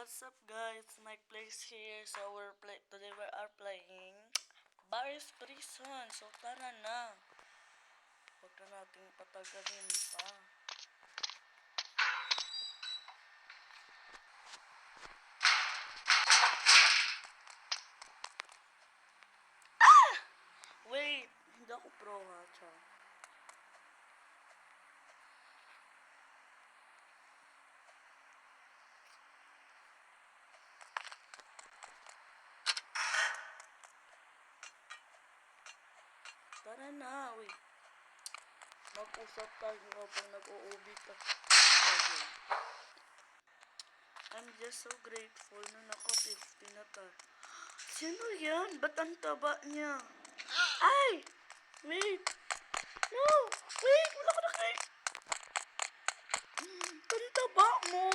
What's up guys? Mike Plays here. So today we are playing Barry's Prison. So tara na. Huwag na nating patagalin pa. Wait! Hindi ako pro ha, Cha. Tara na, wait. Mag-usap tayo habang nag-uubi ka. Okay. I'm just so grateful na naka-50 na tayo. Sino yan? Ba't ang taba niya? Ay! Wait! No! Wait! Wala ka na kayo! Ang taba mo!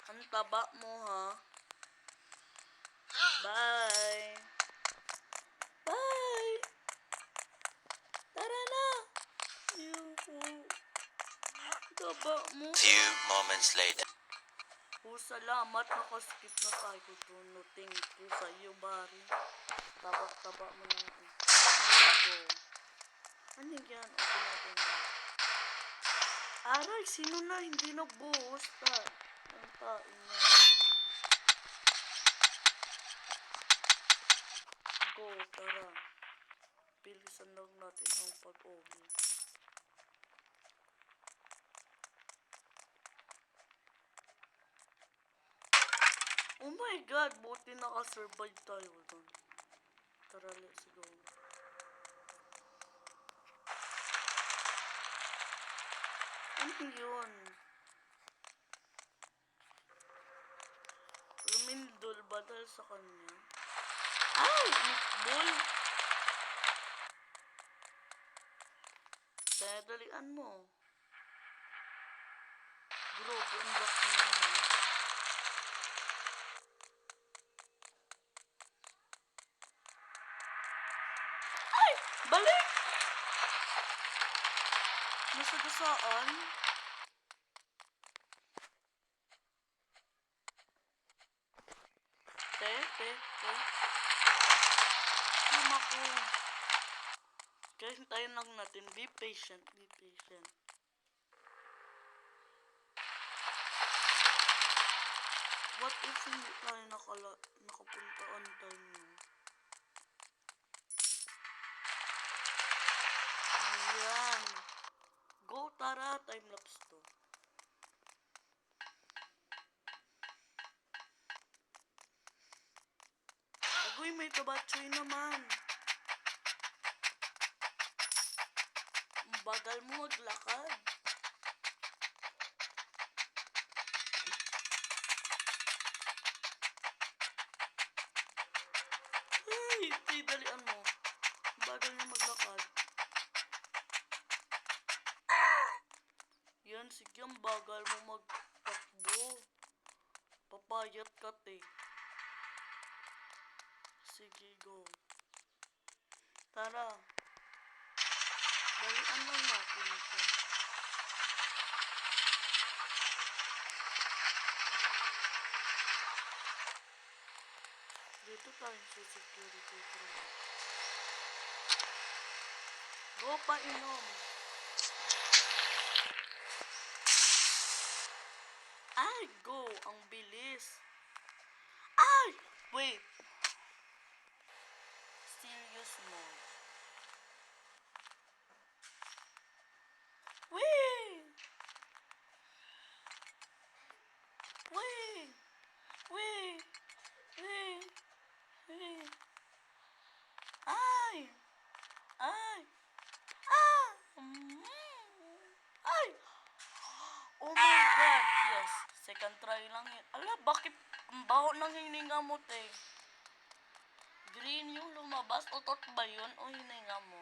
Ang taba mo ha? Bye! Bye! Tara na! Yuhu! Taba mo! Few moments later. Salamat, nakaskip na tayo doon. No, thank you sa iyo, Barry. Taba mo na yun. Ano yan? Okay natin na. Aray, sino na hindi nagbuhos ta? Ang tain na. Go, tara. Bilisan lang natin ang pag-obi. Oh my god, buti naka-survive tayo doon. Tara, let's go. Ano yun? Lumindol ba dahil sa kanya? Ay! Meatball! Kaya dalian mo. Bro, unlock mo naman. Ay! Balik! Nasagasaan? Te. Tama ko. Kaya hintayin lang natin. Be patient. What if hindi tayo nakapunta on time mo? Ayan. Go, tara. Time-lapse to. Agoy, may tabatsoy naman. Ang bagal mo maglakad. Hey, dalian mo. Ang bagal mo maglakad. Yan, sige, ang bagal mo magtakbo. Papayat ka, te. Sige, go. Tara. Dalian lang natin ito. Dito tayo sa security room. Go pa inom. Ay, go. Ang bilis. Ay! Wait. Serious mode. Wait! Ay! Ay! Oh my god, yes. Second try lang yun. Ala, bakit ang baho ng hininga mo, te? Green yung lumabas. Utot ba yun o hininga mo?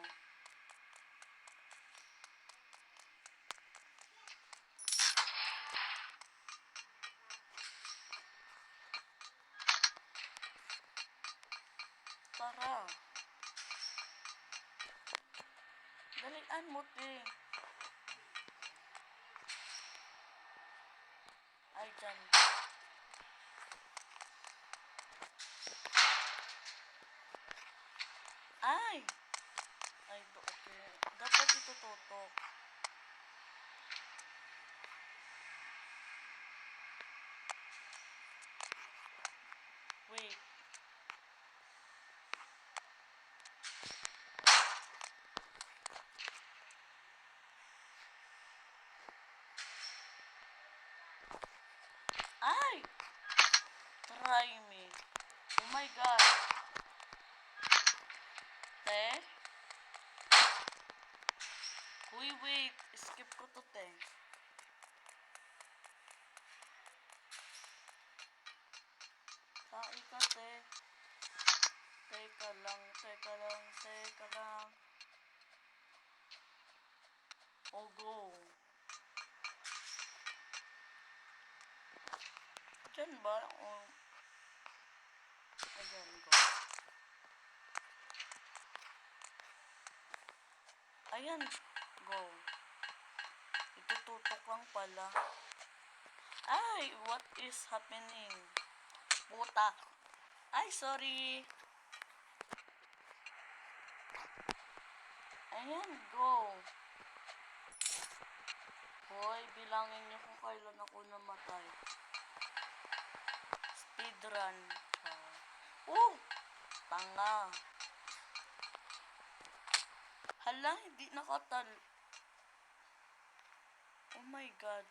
Tara. Dalian mo, te. Ay, dyan. Ay! Ay, okay. Dapat itututok. Wait. Ay! Try me. Oh my God. Te? Uy, wait. Skip ko to, te. Kai ka, te. Teka lang, teka lang, teka lang. Oh, go. Diyan ba? Oh. Ayan, go. Ayan, go. Itututok lang pala. Ay, what is happening? Puta. Ay, sorry. Ayan, go. Hoy, bilangin niyo kung kailan ako namatay. Speedrun. Tanga. Hala, hindi nakatal. Oh my God.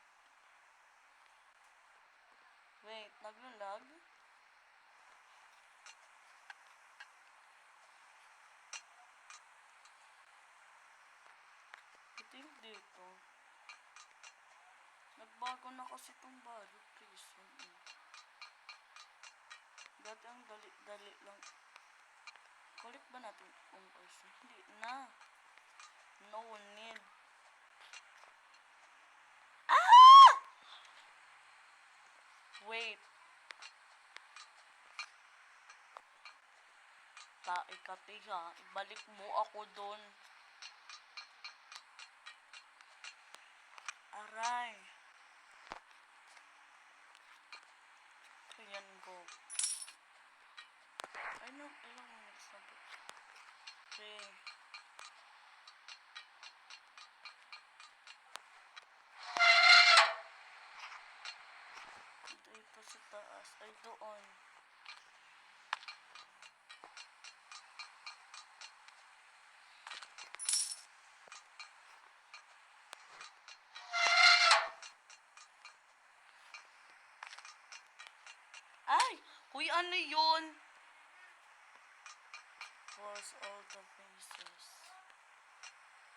Wait, naglalag? Ito yung dito. Nagbago na kasi itong baro prison. Dati ang dali-dali lang. Kulit ba natin yung person? Hindi na. No need. Ah! Wait. Taikati ha. Ibalik mo ako dun. Aray. Ayan, go. Ay, no. Ilang minutes na ba? Okay. Dito sa taas. Ay, doon. Ay! Kuy, ano yun? Was all the faces.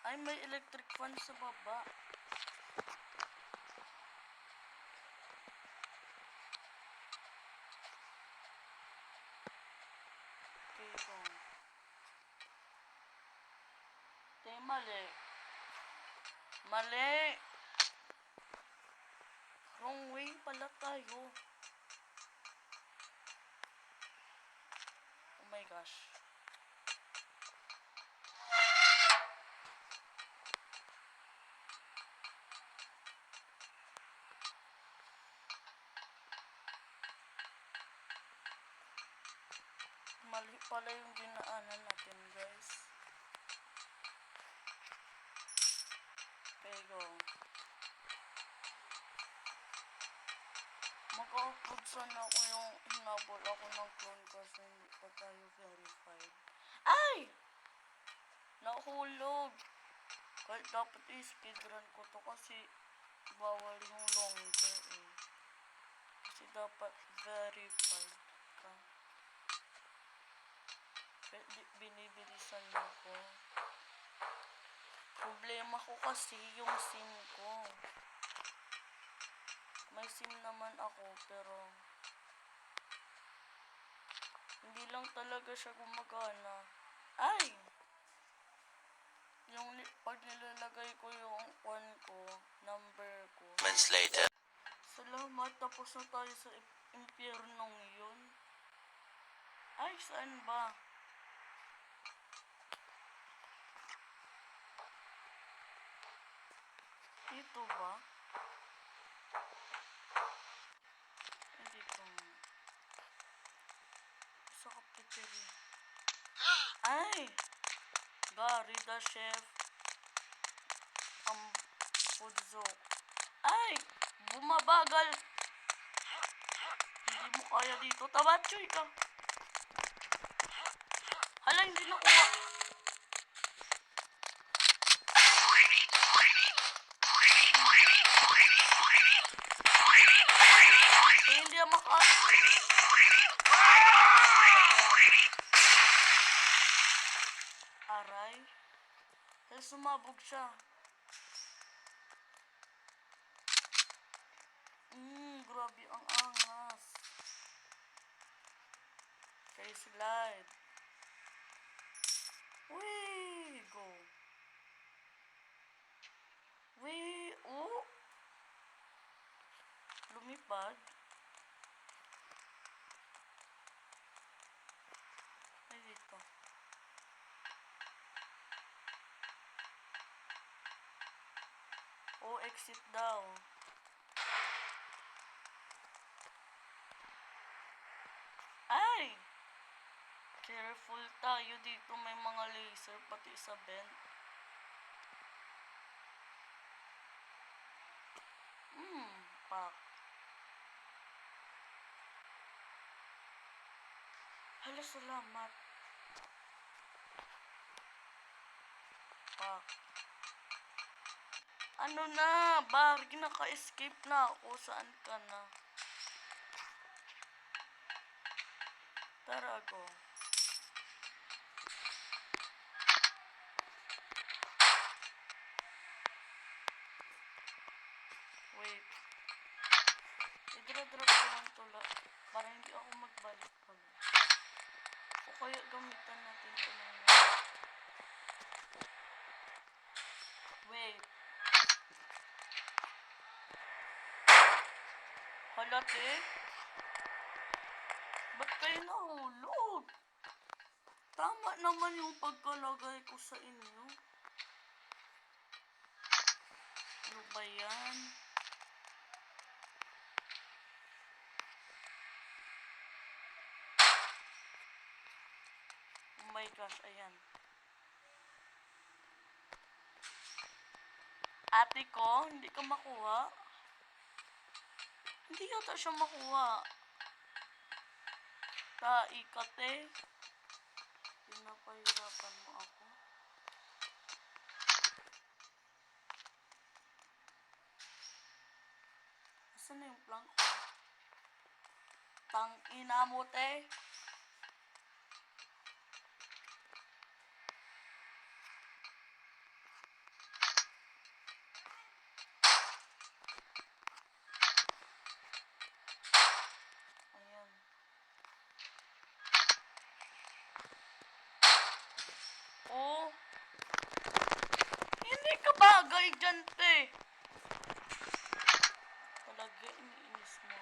Ay, may electric fan sa baba. Okay, go. Mali. Mali! Wrong way pala tayo. Oh my gosh. Mali pala yung dinaanan natin, guys. Okay, go. Maka-upload sana ako yung hinabol ako ng clone kasi hindi pa tayo verified. Ay! Nahulog! Kahit dapat i-speedrun ko to kasi bawal yung longer eh. Kasi dapat verified ka. Binibilisan mo ko. Problema ko kasi yung SIM ko. May SIM naman ako pero hindi lang talaga siya gumagana. Ay! Yung pag nilalagay ko yung number ko. Months later. Salamat, tapos na tayo sa impyernong yun. Ay, saan ba? Dito ba? talaga, chef. Ang Fudzo. Ay! Bumabagal! Hindi mo kaya dito. Tabachoy ka! Hala, hindi nakuha. Hindi maka... Aray. Dahil sumabog siya. Grabe ang angas. Okay, slide. Wee! Go. Wee! Oh! Lumipad. Ay, dito. Oh, exit daw. Ay! Careful tayo dito. May mga laser pati sa vent. Pak. Hala, salamat. Pak. Ano na? Barg, naka-escape na ako. Saan ka na? Tara, go. Wait. I-drop ko lang tula para hindi ako magbalik pala. O kaya gamitan natin ito na yun. Wait. Halat eh. Ba't kayo nahulog? Tama naman yung pagkalagay ko sa inyo. Ano ba yan? Oh my gosh, ayan. Ate ko, hindi ka makuha? Hindi yata siya makuha. Ikate. Pinapahirapan mo ako. Asan na yung plank ko? Tangina mo, te. Ayan. Oh. Hindi ka bagay dyan, te. Talaga, iniinis mo.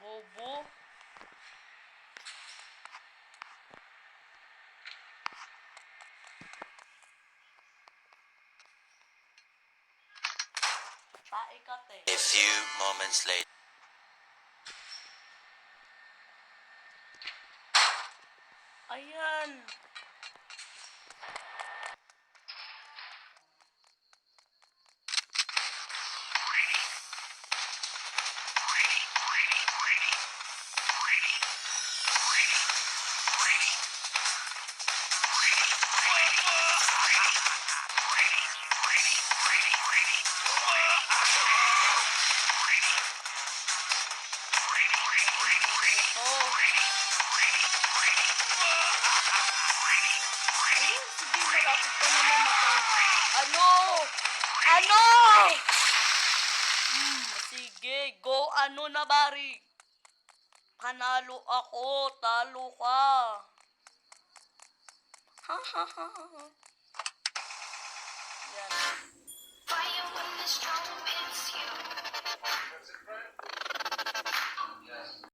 Bobo. Ikate. A few moments later. Ayan. Ayun, sige, malapit ka na mamatay. Ano? Ano? Sige, go ano na, Bari. Panalo ako, talo ka. Ha ha ha ha. Yan. Fire when the storm hits you. Yes.